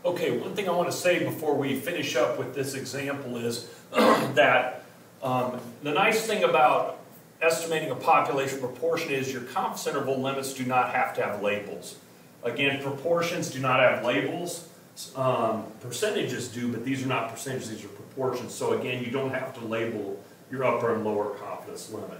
Okay, one thing I want to say before we finish up with this example is that the nice thing about estimating a population proportion is your confidence interval limits do not have to have labels. Again, proportions do not have labels. Percentages do, but these are not percentages, these are proportions. So again, you don't have to label your upper and lower confidence limit.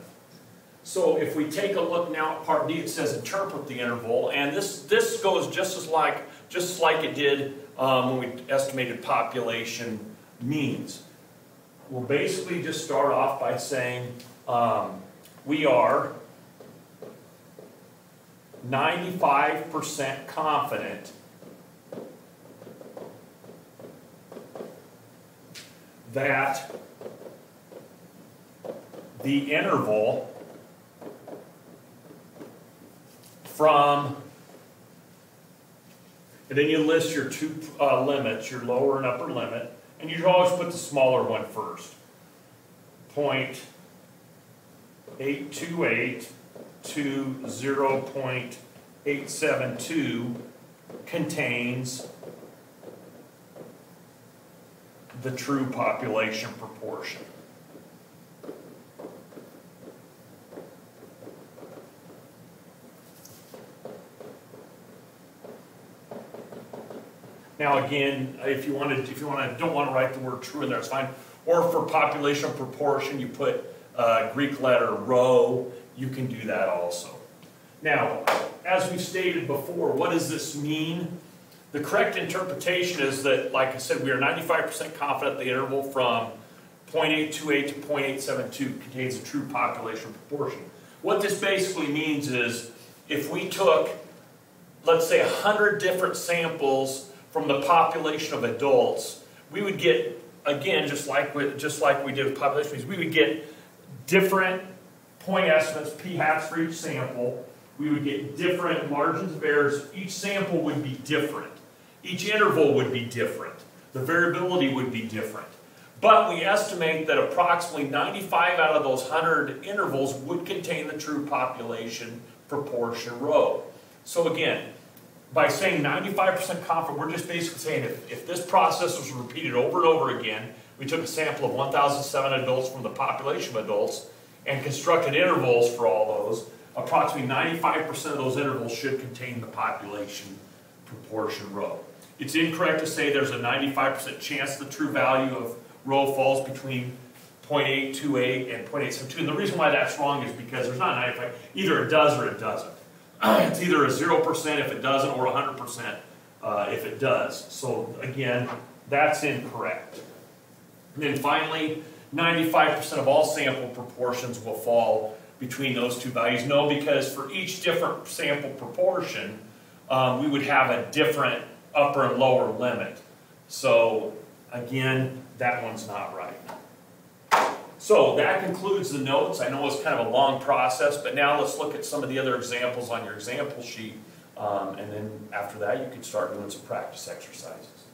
So if we take a look now at part D, it says interpret the interval, and this goes just like it did when we estimated population means. We'll basically just start off by saying we are 95% confident that the interval from, and then you list your two limits, your lower and upper limit, and you always put the smaller one first. 0.828 to 0.872 contains the true population proportion. Now again, if you don't want to write the word true in there, it's fine. Or for population proportion, you put Greek letter rho. You can do that also. Now, as we stated before, what does this mean? The correct interpretation is that, like I said, we are 95% confident the interval from 0.828 to 0.872 contains a true population proportion. What this basically means is if we took, let's say, 100 different samples from the population of adults, we would get, again, just like we did with population, we would get different point estimates, p-hats for each sample. We would get different margins of errors. Each sample would be different. Each interval would be different. The variability would be different. But we estimate that approximately 95 out of those 100 intervals would contain the true population proportion rho. So again, by saying 95% confident, we're just basically saying if this process was repeated over and over again, we took a sample of 1,007 adults from the population of adults and constructed intervals for all those, approximately 95% of those intervals should contain the population proportion rho. It's incorrect to say there's a 95% chance the true value of rho falls between 0.828 and 0.872. And the reason why that's wrong is because there's not 95. Either it does or it doesn't. It's either a 0% if it doesn't or 100% if it does. So again, that's incorrect. And then finally, 95% of all sample proportions will fall between those two values. No, because for each different sample proportion, we would have a different upper and lower limit. So again, that one's not right. So that concludes the notes. I know it's kind of a long process, but now let's look at some of the other examples on your example sheet. And then after that, you can start doing some practice exercises.